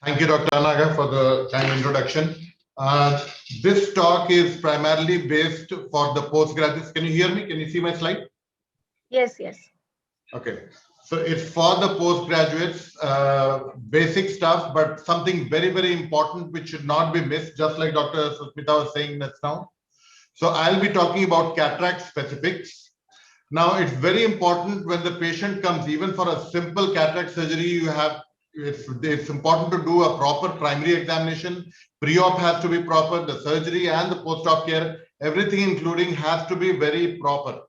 Thank you, Dr. Anaga, for the kind introduction. This talk is primarily based for the postgraduates. Can you hear me? Can you see my slide? Yes, yes. Okay. So it's for the postgraduates, basic stuff, but something very, very important which should not be missed, just like Dr. Susmita was saying just now. So I'll be talking about cataract specifics. Now, it's very important when the patient comes, even for a simple cataract surgery, it's important to do a proper primary examination. Pre-op has to be proper, the surgery and the post-op care, everything including has to be very proper.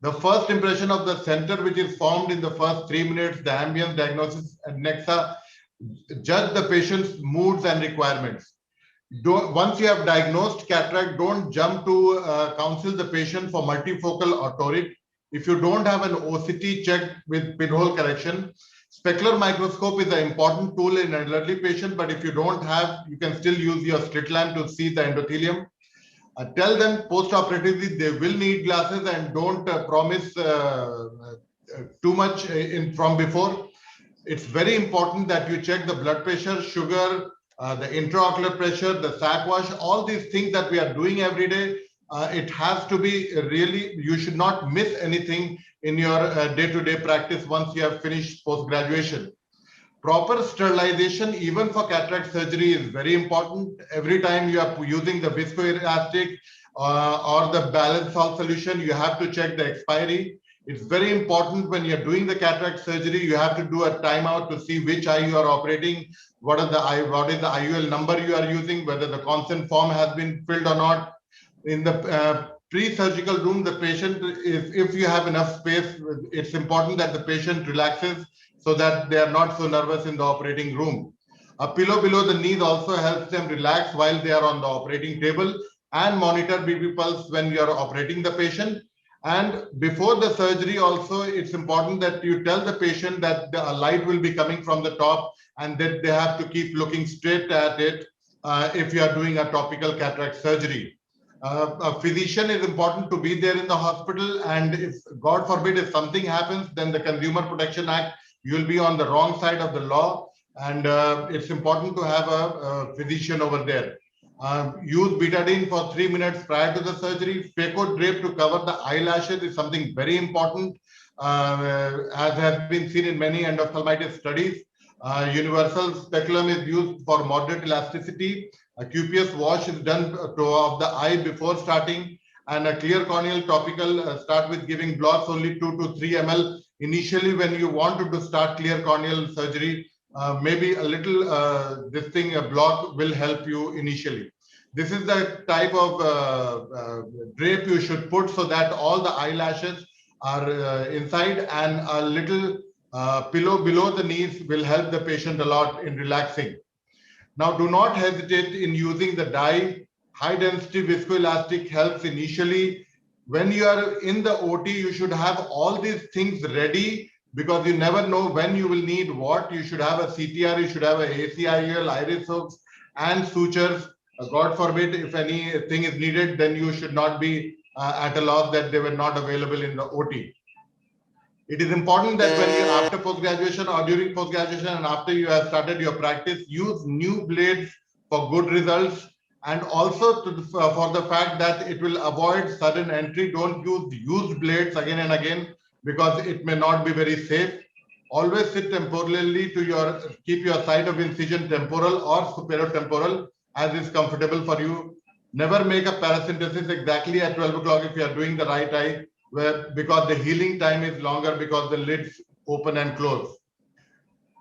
The first impression of the center, which is formed in the first 3 minutes, the ambience, diagnosis, and nexa, judge the patient's moods and requirements. Once you have diagnosed cataract, don't jump to counsel the patient for multifocal or toric. If you don't have an OCT checked with pinhole correction, specular microscope is an important tool in an elderly patient, but if you don't have, you can still use your slit lamp to see the endothelium. Tell them post-operatively they will need glasses and don't promise too much from before. It's very important that you check the blood pressure, sugar, the intraocular pressure, the sac wash, all these things that we are doing every day. It has to be really, you should not miss anything in your day-to-day practice once you have finished post-graduation. Proper sterilization, even for cataract surgery, is very important. Every time you are using the viscoelastic or the balanced salt solution, you have to check the expiry. It's very important when you're doing the cataract surgery, you have to do a timeout to see which eye you are operating, what is the IUL number you are using, whether the consent form has been filled or not. In the pre-surgical room, the patient, if you have enough space, it's important that the patient relaxes so that they are not so nervous in the operating room. A pillow below the knees also helps them relax while they are on the operating table, and monitor BP pulse when you are operating the patient. And before the surgery also, it's important that you tell the patient that the light will be coming from the top and that they have to keep looking straight at it if you are doing a topical cataract surgery. A physician is important to be there in the hospital, and if God forbid if something happens, then the Consumer Protection Act, you'll be on the wrong side of the law, and it's important to have a physician over there. Use betadine for 3 minutes prior to the surgery. Phaco drape to cover the eyelashes is something very important, as has been seen in many endophthalmitis studies. Universal speculum is used for moderate elasticity. A QPS wash is done of the eye before starting, and a clear corneal topical start with giving blocks only 2 to 3 ml. Initially, when you want to start clear corneal surgery, maybe a little a block will help you initially. This is the type of drape you should put so that all the eyelashes are inside, and a little pillow below the knees will help the patient a lot in relaxing. Now, do not hesitate in using the dye. High density viscoelastic helps initially. When you are in the OT, you should have all these things ready, because you never know when you will need what. You should have a CTR, you should have a ACIL, iris hooks, and sutures. God forbid if anything is needed, then you should not be at a loss that they were not available in the OT. It is important that when you, after post-graduation or during post-graduation and after you have started your practice, use new blades for good results, and also for the fact that it will avoid sudden entry. Don't use used blades again and again, because it may not be very safe. Always sit temporally to keep your site of incision temporal or superior temporal as is comfortable for you. Never make a paracentesis exactly at 12 o'clock if you are doing the right eye, because the healing time is longer because the lids open and close.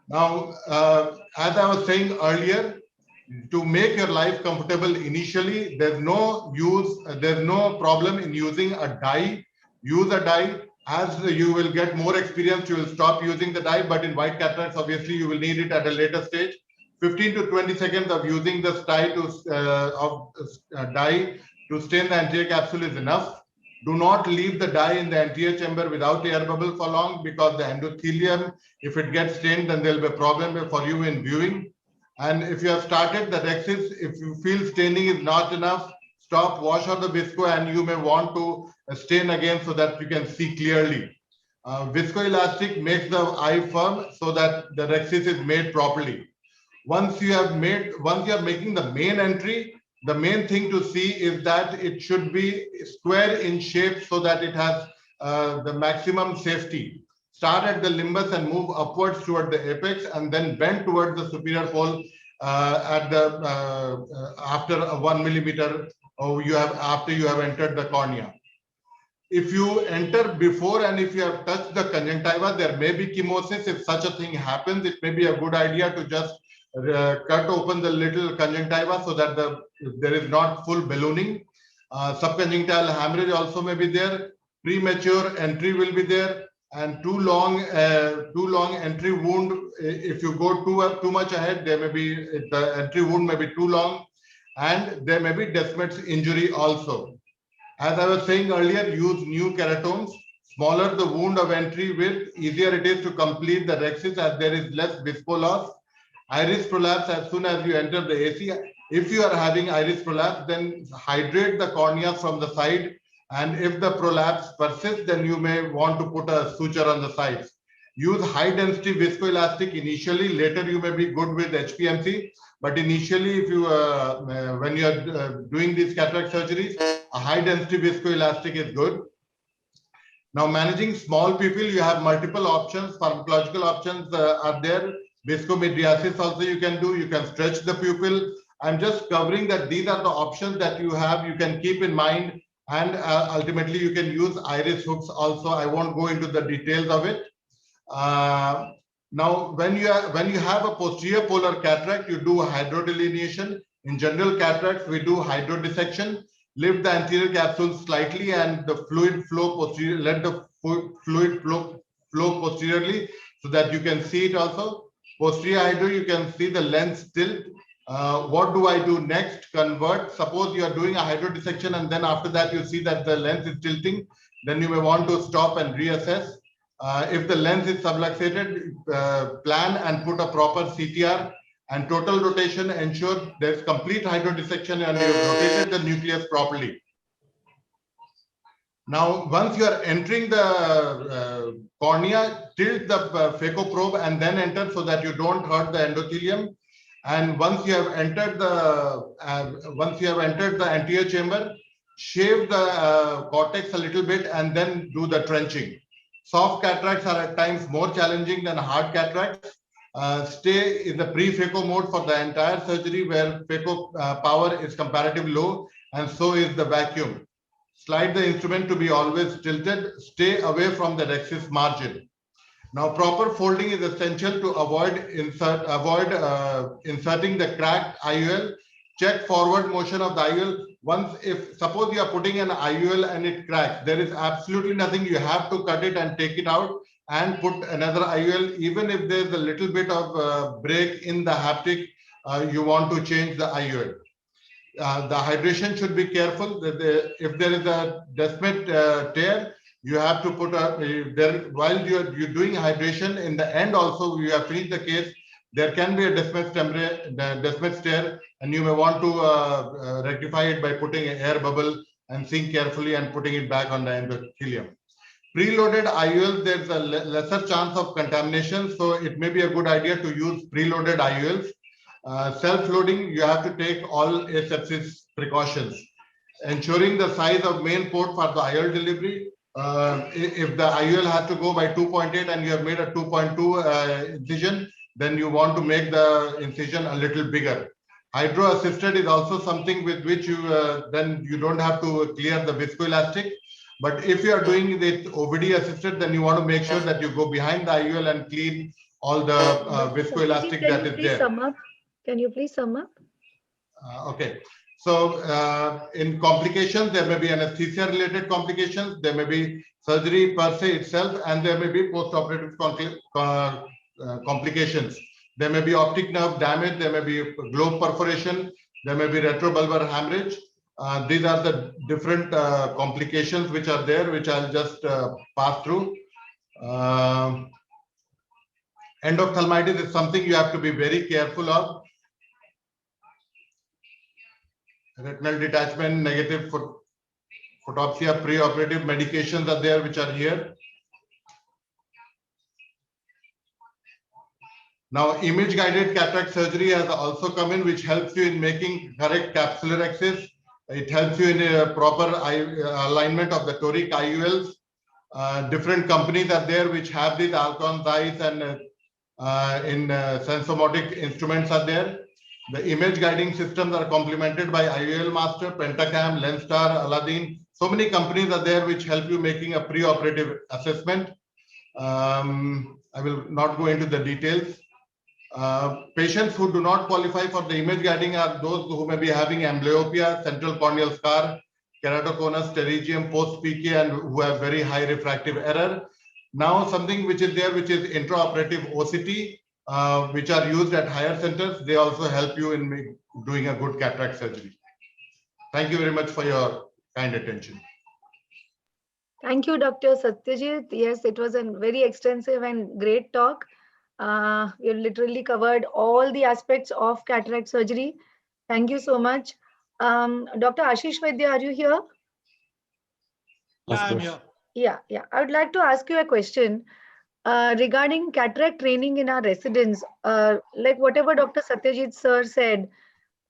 Now, as I was saying earlier, to make your life comfortable initially, there's no problem in using a dye. Use a dye. As you will get more experience, you will stop using the dye, but in white cataracts, obviously, you will need it at a later stage. 15 to 20 seconds of using the dye to stain the anterior capsule is enough. Do not leave the dye in the anterior chamber without air bubble for long, because the endothelium, if it gets stained, then there will be a problem for you in viewing. And if you have started the rexis, if you feel staining is not enough, stop, wash out the visco, and you may want to stain again so that you can see clearly. Viscoelastic makes the eye firm so that the rexis is made properly. Once you are making the main entry, the main thing to see is that it should be square in shape so that it has the maximum safety. Start at the limbus and move upwards toward the apex, and then bend towards the superior pole after 1 millimeter after you have entered the cornea. If you enter before and if you have touched the conjunctiva, there may be chemosis. If such a thing happens, it may be a good idea to just cut open the little conjunctiva so that there is not full ballooning. Subconjunctival hemorrhage also may be there. Premature entry will be there, and too long entry wound. If you go too much ahead, there may be the entry wound may be too long, and there may be Descemet's injury also. As I was saying earlier, use new keratomes. Smaller the wound of entry width, easier it is to complete the rexis as there is less visco loss. Iris prolapse, as soon as you enter the AC, if you are having iris prolapse, then hydrate the cornea from the side. And if the prolapse persists, then you may want to put a suture on the sides. Use high density viscoelastic initially. Later, you may be good with HPMC. But initially, if you when you are doing these cataract surgeries, a high density viscoelastic is good. Now, managing small pupil, you have multiple options. Pharmacological options are there. Viscomydriasis also you can do. You can stretch the pupil. I'm just covering that these are the options that you have. You can keep in mind, and ultimately you can use iris hooks also. I won't go into the details of it. Now, when you have a posterior polar cataract, you do hydrodelineation. In general cataracts, we do hydrodissection. Lift the anterior capsule slightly, and the fluid flow posterior. Let the fluid flow posteriorly so that you can see it also. Posterior hydro, you can see the lens tilt. What do I do next? Convert. Suppose you are doing a hydrodissection, and then after that you see that the lens is tilting. Then you may want to stop and reassess. If the lens is subluxated, plan and put a proper CTR and total rotation. Ensure there's complete hydrodissection and you've rotated the nucleus properly. Now, once you are entering the cornea, tilt the phaco probe and then enter so that you don't hurt the endothelium. And once you have entered the anterior chamber, shave the cortex a little bit and then do the trenching. Soft cataracts are at times more challenging than hard cataracts. Stay in the pre-phaco mode for the entire surgery where phaco power is comparatively low, and so is the vacuum. Slide the instrument to be always tilted. Stay away from the rexis margin. Now, proper folding is essential to avoid inserting the cracked IOL. Check forward motion of the IOL. Suppose you are putting an IOL and it cracks, there is absolutely nothing. You have to cut it and take it out and put another IOL. Even if there's a little bit of break in the haptic, you want to change the IOL. The hydration should be careful. If there is a Descemet tear, you have to put while you're doing hydration, in the end also you have finished the case, there can be a Descemet tear, and you may want to rectify it by putting an air bubble and seeing carefully and putting it back on the endothelium. Preloaded IOLs, there's a lesser chance of contamination, so it may be a good idea to use preloaded IOLs. Self-loading, you have to take all asepsis precautions. Ensuring the size of main port for the IOL delivery. If the IOL has to go by 2.8 and you have made a 2.2 incision, then you want to make the incision a little bigger. Hydro assisted is also something with which then you don't have to clear the viscoelastic. But if you are doing it OVD assisted, then you want to make sure that you go behind the IOL and clean all the viscoelastic that is there. Can you please sum up? Okay. So in complications, there may be anesthesia related complications, there may be surgery per se itself, and there may be post-operative complications. There may be optic nerve damage, there may be globe perforation, there may be retrobulbar hemorrhage. These are the different complications which are there, which I'll just pass through. Endophthalmitis is something you have to be very careful of. Retinal detachment, negative photopsia, preoperative medications are there, which are here. Now, image-guided cataract surgery has also come in, which helps you in making correct capsular access. It helps you in a proper alignment of the toric IULs. Different companies are there which have these Alcon eyes, and sensomotic instruments are there. The image guiding systems are complemented by IOL Master, Pentacam, Lenstar, Aladdin. So many companies are there which help you making a pre-operative assessment. I will not go into the details. Patients who do not qualify for the image guiding are those who may be having amblyopia, central corneal scar, keratoconus, pterygium, post-PK, and who have very high refractive error. Now, something which is there, which is intraoperative OCT, which are used at higher centers. They also help you in doing a good cataract surgery. Thank you very much for your kind attention. Thank you, Dr. Satyajit. Yes, it was a very extensive and great talk. You literally covered all the aspects of cataract surgery. Thank you so much. Dr. Ashish Vaidya, are you here? Yeah, I'm here. Yeah. I would like to ask you a question regarding cataract training in our residents. Like whatever Dr. Satyajit sir said,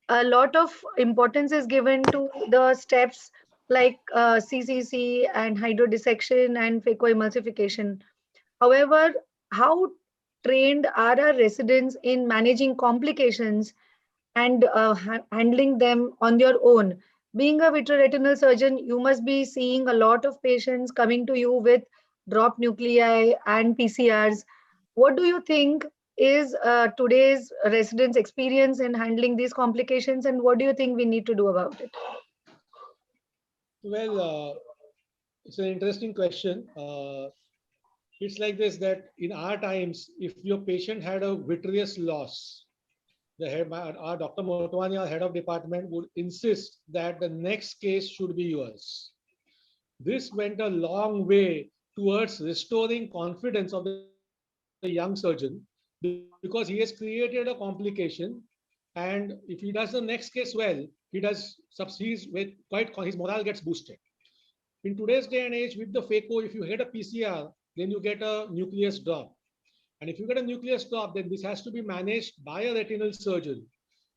a lot of importance is given to the steps like CCC and hydrodissection and phacoemulsification. However, how trained are our residents in managing complications and handling them on your own? Being a vitreoretinal surgeon, you must be seeing a lot of patients coming to you with drop nuclei and PCRs. What do you think is today's residents' experience in handling these complications, and what do you think we need to do about it? Well, it's an interesting question. It's like this, that in our times, if your patient had a vitreous loss, our Dr. Motwani, our head of department, would insist that the next case should be yours. This went a long way towards restoring confidence of the young surgeon, because he has created a complication, and if he does the next case well, his morale gets boosted. In today's day and age, with the phaco, if you get a PCR, then you get a nucleus drop. And if you get a nucleus drop, then this has to be managed by a retinal surgeon.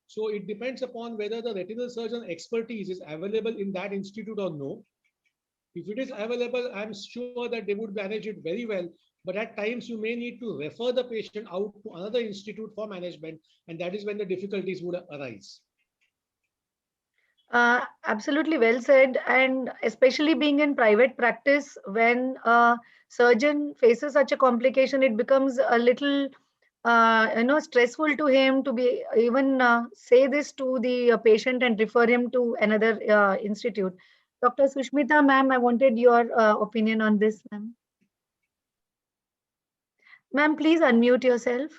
So it depends upon whether the retinal surgeon expertise is available in that institute or no. If it is available, I'm sure that they would manage it very well. But at times you may need to refer the patient out to another institute for management, and that is when the difficulties would arise. Absolutely well said. And especially being in private practice, when a surgeon faces such a complication, it becomes a little stressful to him to be even say this to the patient and refer him to another institute. Dr. Sushmita, ma'am, I wanted your opinion on this, ma'am. Ma'am, please unmute yourself.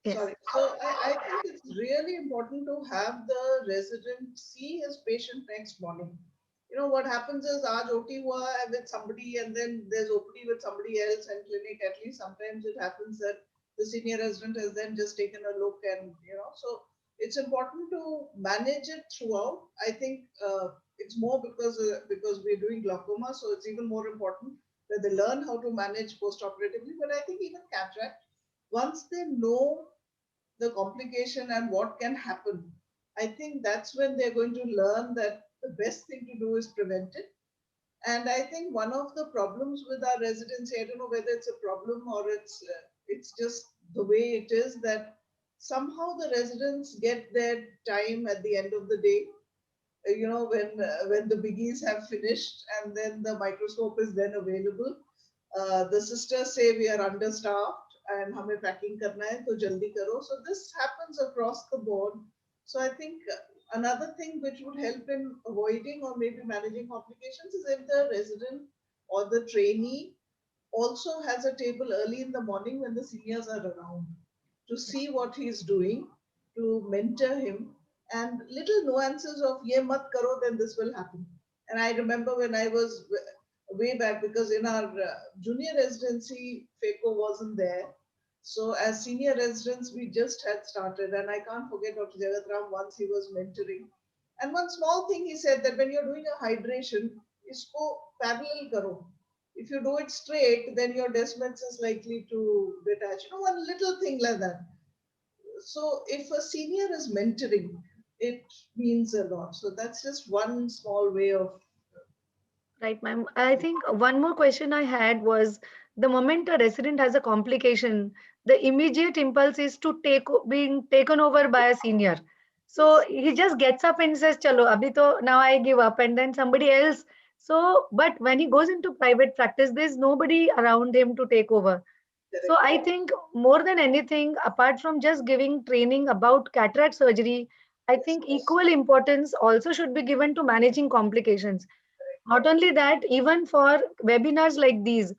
Yes. Sorry. So I think it's really important to have the resident see his patient next morning. You know, what happens is aaj OT hua hai with somebody, and then there's OPD with somebody else, and clinic, at least sometimes it happens that the senior resident has then just taken a look, and so it's important to manage it throughout. I think it's more because we're doing glaucoma, so it's even more important that they learn how to manage post-operatively. But I think even cataract, once they know the complication and what can happen, I think that's when they're going to learn that the best thing to do is prevent it. And I think one of the problems with our residency, I don't know whether it's a problem or it's just the way it is, that somehow the residents get their time at the end of the day, when the biggies have finished, and then the microscope is then available. The sisters say we are understaffed and हमें packing करना है तो जल्दी करो. So this happens across the board. So I think another thing which would help in avoiding or maybe managing complications is if the resident or the trainee also has a table early in the morning when the seniors are around, to see what he's doing, to mentor him, and little nuances of ye mat karo, then this will happen. And I remember when I was way back, because in our junior residency, phaco wasn't there. So as senior residents, we just had started, and I can't forget Dr. Jagatram, once he was mentoring. And one small thing he said, that when you're doing a hydration, isko parallel karo. If you do it straight, then your descendants is likely to detach. One little thing like that. So if a senior is mentoring, it means a lot. So that's just one small way of. Right, ma'am. I think one more question I had was the moment a resident has a complication, the immediate impulse is to being taken over by a senior. So he just gets up and says, "Chalo, abhi to now I give up," and then somebody else. So, but when he goes into private practice, there's nobody around him to take over. So I think more than anything, apart from just giving training about cataract surgery, I think equal importance also should be given to managing complications. Not only that, even for webinars like these,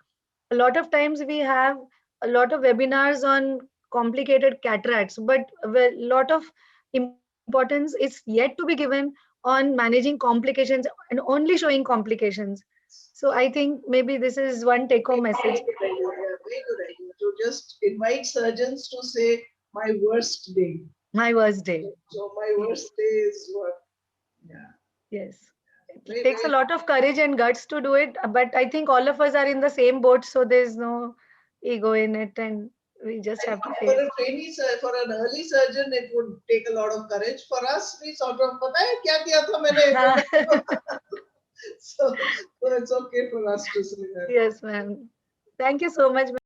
a lot of times we have a lot of webinars on complicated cataracts, but a lot of importance is yet to be given on managing complications and only showing complications. So I think maybe this is one take home message. Very good idea. To just invite surgeons to say my worst day. My worst day. So my worst day is what? Yeah. Yes. It Very, takes a very. lot of courage and guts to do it, but I think all of us are in the same boat, so there's no ego in it, and we just have to For face. a trainee, for an early surgeon, it would take a lot of courage. For us, we sort of, पता है क्या किया था मैंने? So it's okay for us to say that. Yes, ma'am. Thank you so much,